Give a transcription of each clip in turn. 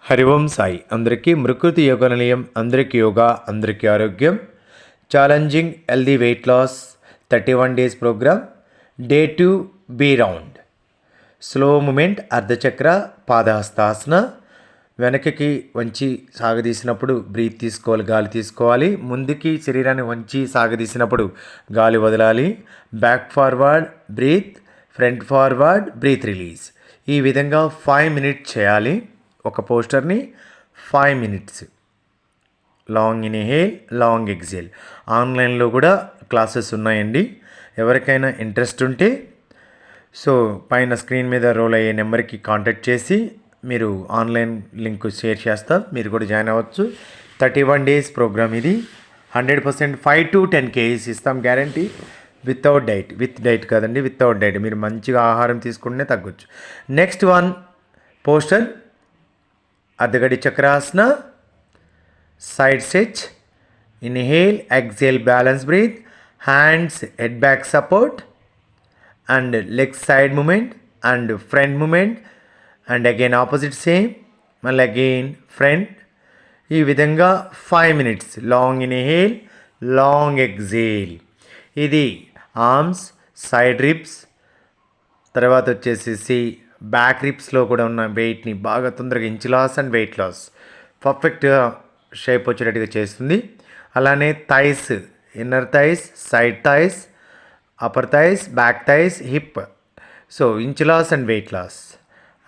హరి ఓం సాయి అందరికీ మృకృతి యోగ నిలయం అందరికీ యోగా అందరికీ ఆరోగ్యం challenging healthy weight loss 31 days programme day 2 B round slow movement Ardhachakra Padahastasana వెనకకి వంచి సాగదీసినప్పుడు బ్రీత్ తీసుకోవాలి, గాలి తీసుకోవాలి. ముందుకి శరీరాన్ని వంచి సాగదీసినప్పుడు గాలి వదలాలి. Back forward breathe, front forward breathe release. ఈ విధంగా 5 మినిట్స్ చేయాలి. ఒక పోస్టర్ని 5 minutes. Long inhale, long exhale. ఆన్లైన్లో కూడా క్లాసెస్ ఉన్నాయండి. ఎవరికైనా ఇంట్రెస్ట్ ఉంటే పైన స్క్రీన్ మీద రోల్ అయ్యే నెంబర్కి కాంటాక్ట్ చేసి మీరు ఆన్లైన్ లింక్ షేర్ చేస్తా, మీరు కూడా జాయిన్ అవ్వచ్చు. 31 డేస్ ప్రోగ్రామ్ ఇది. 100% 5 to 10 kgs ఇస్తాం guarantee. Without diet, with diet కాదండి, వితౌట్ డైట్. మీరు మంచిగా ఆహారం తీసుకుంటే తగ్గొచ్చు. నెక్స్ట్ వన్ పోస్టర్ అర్ధగడి చక్రాసన, side stretch. Inhale, exhale, balance breath. Hands head back support and leg side movement and front movement and again opposite same, మళ్ళీ again front. ఈ విధంగా 5 minutes. Long inhale, long exhale. ఇది arms, side ribs, తర్వాత వచ్చేసి back రిప్స్లో కూడా ఉన్న వెయిట్ని బాగా తొందరగా inch loss and weight loss పర్ఫెక్ట్గా షేప్ వచ్చేటట్టుగా చేస్తుంది. అలానే thighs, inner thighs, side thighs, upper thighs, back thighs, hip. Inch loss and weight loss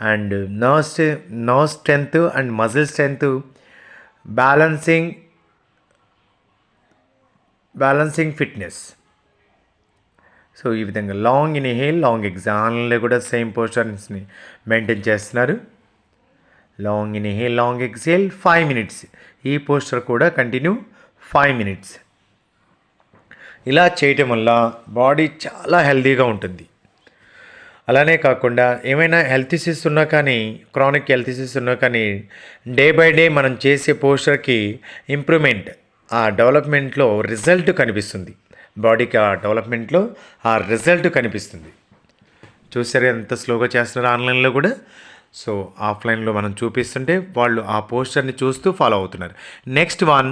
and nerve strength and muscle strength, balancing fitness. ఈ విధంగా లాంగ్ ఇన్హేల్, లాంగ్ ఎక్సేల్. ఆన్లైన్లో కూడా same పోస్టర్స్ని maintain చేస్తున్నారు. Long inhale, long exhale 5 minutes. ఈ posture కూడా continue 5 minutes. ఇలా చేయటం వల్ల బాడీ చాలా హెల్తీగా ఉంటుంది. అలానే కాకుండా ఏమైనా హెల్త్ ఇష్యూస్ ఉన్నా కానీ, క్రానిక్ హెల్త్ ఇష్యూస్ ఉన్నా కానీ డే బై డే మనం చేసే పోస్టర్కి ఇంప్రూవ్మెంట్, ఆ డెవలప్మెంట్లో రిజల్ట్ కనిపిస్తుంది. బాడీకి ఆ డెవలప్మెంట్లో ఆ రిజల్ట్ కనిపిస్తుంది. చూసారు ఎంత స్లోగా చేస్తున్నారు ఆన్లైన్లో కూడా. ఆఫ్లైన్లో మనం చూపిస్తుంటే వాళ్ళు ఆ పోస్టర్ని చూస్తూ ఫాలో అవుతున్నారు. Next one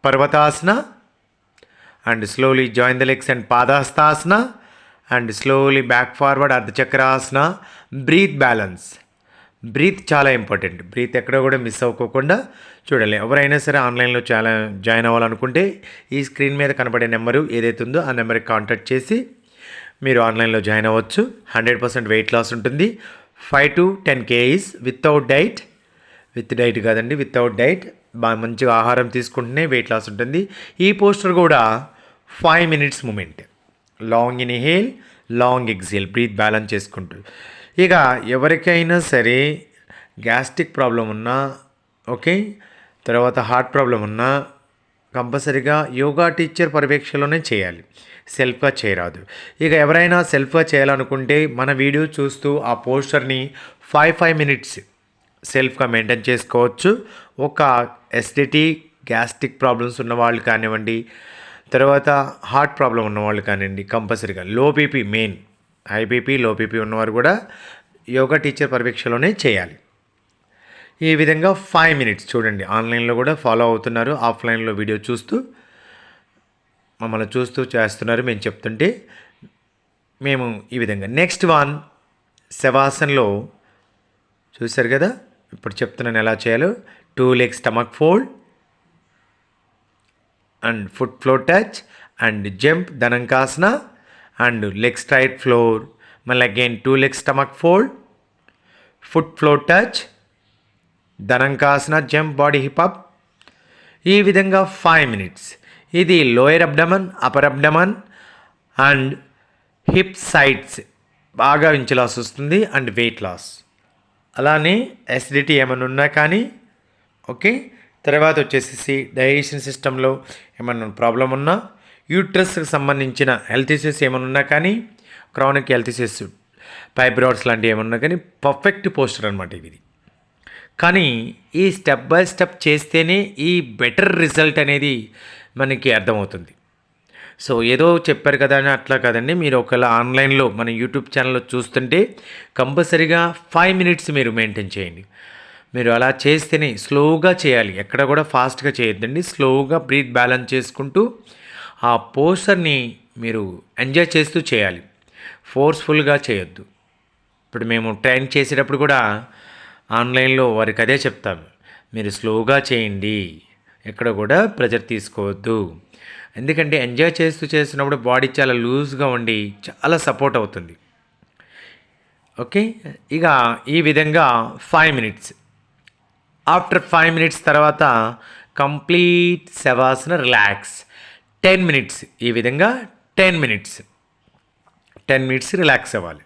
Parvatasana and slowly join the legs and Padahastasana and slowly back forward Ardhachakrasana. Breath balance. Breath చాలా ఇంపార్టెంట్. బ్రీత్ ఎక్కడ కూడా మిస్ అవ్వకోకుండా చూడాలి. ఎవరైనా సరే ఆన్లైన్లో చాలా జాయిన్ అవ్వాలనుకుంటే ఈ స్క్రీన్ మీద కనబడే నెంబరు ఏదైతే ఉందో ఆ నెంబర్కి కాంటాక్ట్ చేసి మీరు ఆన్లైన్లో జాయిన్ అవ్వచ్చు. 100% వెయిట్ లాస్ ఉంటుంది. 5 to 10 kgs without diet. With diet కాదండి, వితౌట్ డైట్. బాగా మంచిగా ఆహారం తీసుకుంటేనే వెయిట్ లాస్ ఉంటుంది. ఈ పోస్టర్ కూడా 5 minutes moment. Long inhale, long exhale, breath balance చేసుకుంటూ. ఇక ఎవరికైనా సరే గ్యాస్ట్రిక్ ప్రాబ్లం ఉన్నా, తర్వాత హార్ట్ ప్రాబ్లం ఉన్నా కంపల్సరీగా యోగా టీచర్ పర్యవేక్షణలోనే చేయాలి. సెల్ఫ్గా చేయరాదు. ఇక ఎవరైనా సెల్ఫ్గా చేయాలనుకుంటే మన వీడియో చూస్తూ ఆ పోస్టర్ని 5 మినిట్స్ సెల్ఫ్గా మెయింటైన్ చేసుకోవచ్చు. ఒక ఎసిడిటీ, గ్యాస్ట్రిక్ ప్రాబ్లమ్స్ ఉన్నవాళ్ళు కానివ్వండి, తర్వాత హార్ట్ ప్రాబ్లం ఉన్నవాళ్ళు కానివ్వండి, కంపల్సరీగా low BP, main high BP, low BP ఉన్నవారు కూడా యోగా టీచర్ పర్యవేక్షణలోనే చేయాలి. ఈ విధంగా 5 మినిట్స్ చూడండి. ఆన్లైన్లో కూడా ఫాలో అవుతున్నారు, ఆఫ్లైన్లో వీడియో చూస్తూ మమ్మల్ని చూస్తూ చేస్తున్నారు. మేము చెప్తుంటే మేము ఈ విధంగా. నెక్స్ట్ వన్ శవాసనలో చూశారు కదా, ఇప్పుడు చెప్తున్నాను ఎలా చేయాలో. 2 legs stomach fold and foot floor touch and jump ధనంకాసన అండ్ లెగ్ స్ట్రైట్ ఫ్లోర్. మళ్ళీ again 2 legs stomach fold, foot floor touch, ధనంకాసన, జంప్, బాడీ హిప్ అప్. ఈ విధంగా 5 మినిట్స్. ఇది lower abdomen, upper abdomen and hip sides బాగా inch loss వస్తుంది and weight loss. అలానే acidity ఏమైనా ఉన్నా కానీ తర్వాత వచ్చేసి డైజెషన్ సిస్టంలో ఏమన్నా ప్రాబ్లం ఉన్నా, యూట్రస్కి సంబంధించిన హెల్త్ ఇష్యూస్ ఏమైనా ఉన్నా కానీ, క్రానిక్ హెల్త్ ఇష్యూస్, ఫైబ్రాయిడ్స్ లాంటివి ఏమన్నా కానీ పర్ఫెక్ట్ పోస్టర్ అనమాట ఇది. కానీ ఈ స్టెప్ బై స్టెప్ చేస్తేనే ఈ బెటర్ రిజల్ట్ అనేది మనకి అర్థమవుతుంది. ఏదో చెప్పారు కదా అని అట్లా కాదండి. మీరు ఒకవేళ ఆన్లైన్లో మన యూట్యూబ్ ఛానల్లో చూస్తుంటే కంపల్సరీగా 5 మినిట్స్ మీరు మెయింటైన్ చేయండి. మీరు అలా చేస్తేనే స్లోగా చేయాలి, ఎక్కడ కూడా ఫాస్ట్గా చేయొద్దండి. స్లోగా బ్రీత్ బ్యాలెన్స్ చేసుకుంటూ ఆ పోస్చర్ని మీరు ఎంజాయ్ చేస్తూ చేయాలి, ఫోర్స్ఫుల్గా చేయొద్దు. ఇప్పుడు మేము ట్రైన్ చేసేటప్పుడు కూడా ఆన్లైన్లో వారికి అదే చెప్తాము, మీరు స్లోగా చేయండి, ఎక్కడ కూడా ప్రెజర్ తీసుకోవద్దు. ఎందుకంటే ఎంజాయ్ చేస్తూ చేస్తున్నప్పుడు బాడీ చాలా లూజ్గా ఉండి చాలా సపోర్ట్ అవుతుంది. ఓకే, ఇక ఈ విధంగా 5 మినిట్స్, ఆఫ్టర్ 5 మినిట్స్ తర్వాత కంప్లీట్ శవాసన రిలాక్స్. 10 మినిట్స్, ఈ విధంగా 10 మినిట్స్ 10 మినిట్స్ రిలాక్స్ అవ్వాలి.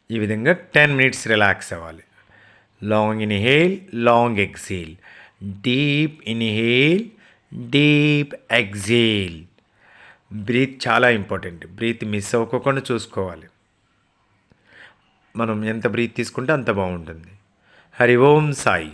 ఈ విధంగా 10 మినిట్స్ రిలాక్స్ అవ్వాలి. Long inhale, long exhale, deep inhale, deep exhale. Breath చాలా ఇంపార్టెంట్, బ్రీత్ మిస్ అవ్వకుండా చూసుకోవాలి. మనం ఎంత బ్రీత్ తీసుకుంటే అంత బాగుంటుంది. హరి ఓం సాయి.